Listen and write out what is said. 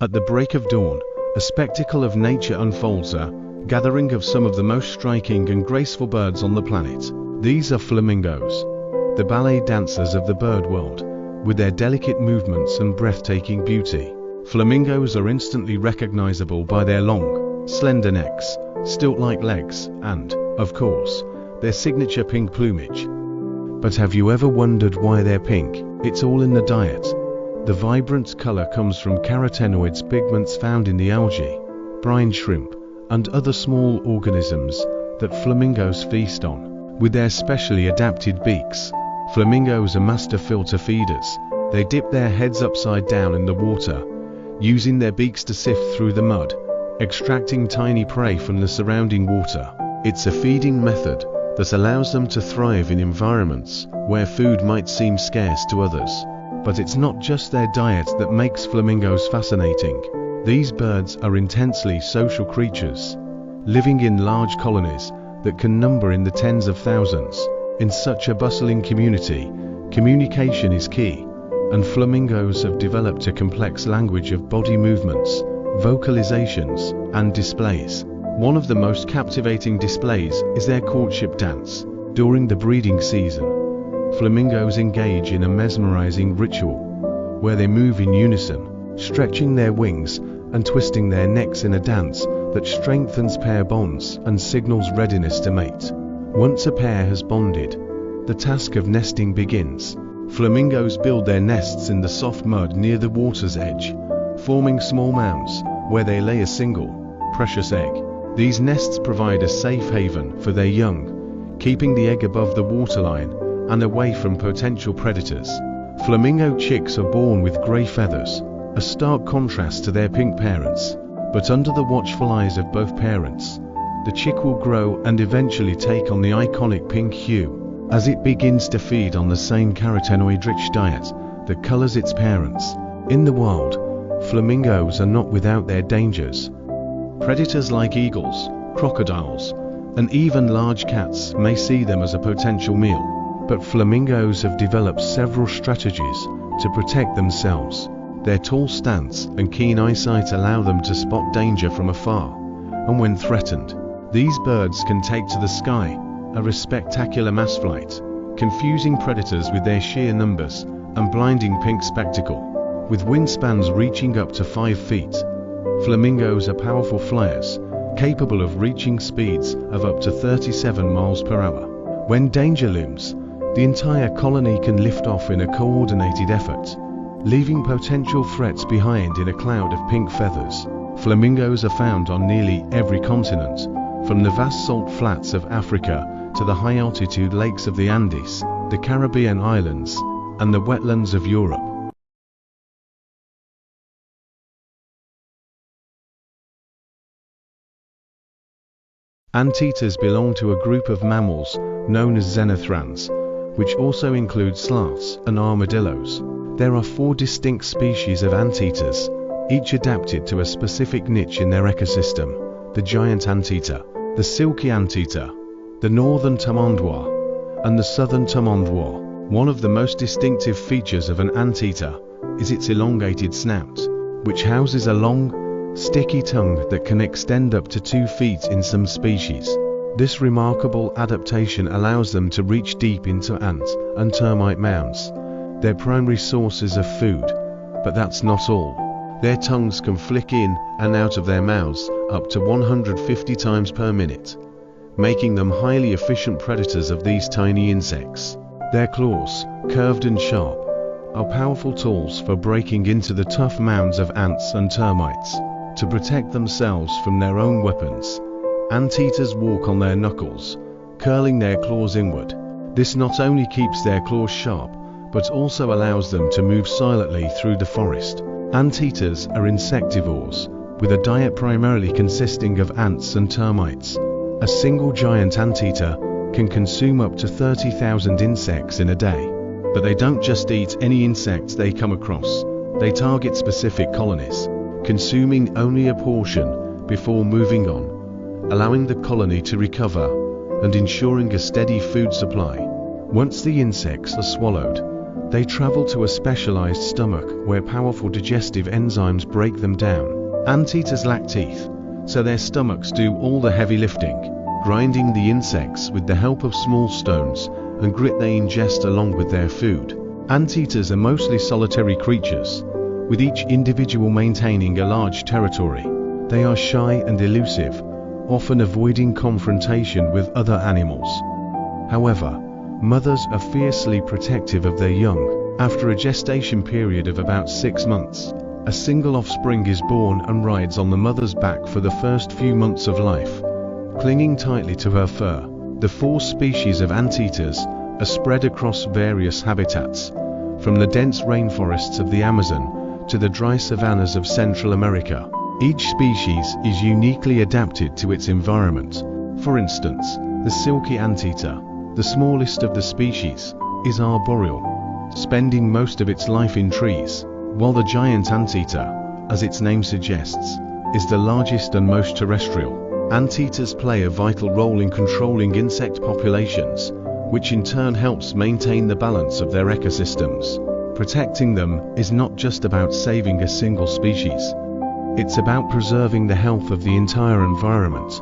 At the break of dawn, a spectacle of nature unfolds, a gathering of some of the most striking and graceful birds on the planet. These are flamingos, the ballet dancers of the bird world, with their delicate movements and breathtaking beauty. Flamingos are instantly recognizable by their long, slender necks, stilt-like legs, and, of course, their signature pink plumage. But have you ever wondered why they're pink? It's all in the diet. The vibrant color comes from carotenoids, pigments found in the algae, brine shrimp, and other small organisms that flamingos feast on. With their specially adapted beaks, flamingos are master filter feeders. They dip their heads upside down in the water, using their beaks to sift through the mud, extracting tiny prey from the surrounding water. It's a feeding method that allows them to thrive in environments where food might seem scarce to others. But it's not just their diet that makes flamingos fascinating. These birds are intensely social creatures, living in large colonies that can number in the tens of thousands. In such a bustling community, communication is key, and flamingos have developed a complex language of body movements, vocalizations, and displays. One of the most captivating displays is their courtship dance. During the breeding season, flamingos engage in a mesmerizing ritual, where they move in unison, stretching their wings and twisting their necks in a dance that strengthens pair bonds and signals readiness to mate. Once a pair has bonded, the task of nesting begins. Flamingos build their nests in the soft mud near the water's edge, forming small mounds where they lay a single, precious egg. These nests provide a safe haven for their young, keeping the egg above the waterline and away from potential predators. Flamingo chicks are born with grey feathers, a stark contrast to their pink parents. But under the watchful eyes of both parents, the chick will grow and eventually take on the iconic pink hue, as it begins to feed on the same carotenoid-rich diet that colors its parents. In the wild, flamingos are not without their dangers. Predators like eagles, crocodiles, and even large cats may see them as a potential meal. But flamingos have developed several strategies to protect themselves. Their tall stance and keen eyesight allow them to spot danger from afar, and when threatened, these birds can take to the sky, a spectacular mass flight, confusing predators with their sheer numbers and blinding pink spectacle. With wingspans reaching up to 5 feet, flamingos are powerful flyers, capable of reaching speeds of up to 37 miles per hour. When danger looms, the entire colony can lift off in a coordinated effort, leaving potential threats behind in a cloud of pink feathers. Flamingos are found on nearly every continent, from the vast salt flats of Africa to the high-altitude lakes of the Andes, the Caribbean islands, and the wetlands of Europe. Anteaters belong to a group of mammals known as xenothrans, which also include sloths and armadillos. There are 4 distinct species of anteaters, each adapted to a specific niche in their ecosystem: the giant anteater, the silky anteater, the northern tamanduar, and the southern tamanduar. One of the most distinctive features of an anteater is its elongated snout, which houses a long, sticky tongue that can extend up to 2 feet in some species. This remarkable adaptation allows them to reach deep into ant and termite mounds, their primary sources of food. But that's not all. Their tongues can flick in and out of their mouths up to 150 times per minute, making them highly efficient predators of these tiny insects. Their claws, curved and sharp, are powerful tools for breaking into the tough mounds of ants and termites. To protect themselves from their own weapons, anteaters walk on their knuckles, curling their claws inward. This not only keeps their claws sharp, but also allows them to move silently through the forest. Anteaters are insectivores, with a diet primarily consisting of ants and termites. A single giant anteater can consume up to 30,000 insects in a day. But they don't just eat any insects they come across. They target specific colonies, consuming only a portion before moving on, allowing the colony to recover and ensuring a steady food supply. Once the insects are swallowed, They travel to a specialized stomach where powerful digestive enzymes break them down. Anteaters lack teeth, so their stomachs do all the heavy lifting, grinding the insects with the help of small stones and grit they ingest along with their food. Anteaters are mostly solitary creatures, with each individual maintaining a large territory. They are shy and elusive, often avoiding confrontation with other animals. However, mothers are fiercely protective of their young. After a gestation period of about 6 months, a single offspring is born and rides on the mother's back for the first few months of life, clinging tightly to her fur. The 4 species of anteaters are spread across various habitats, from the dense rainforests of the Amazon to the dry savannas of Central America. Each species is uniquely adapted to its environment. For instance, the silky anteater, the smallest of the species, is arboreal, spending most of its life in trees, while the giant anteater, as its name suggests, is the largest and most terrestrial. Anteaters play a vital role in controlling insect populations, which in turn helps maintain the balance of their ecosystems. Protecting them is not just about saving a single species. It's about preserving the health of the entire environment.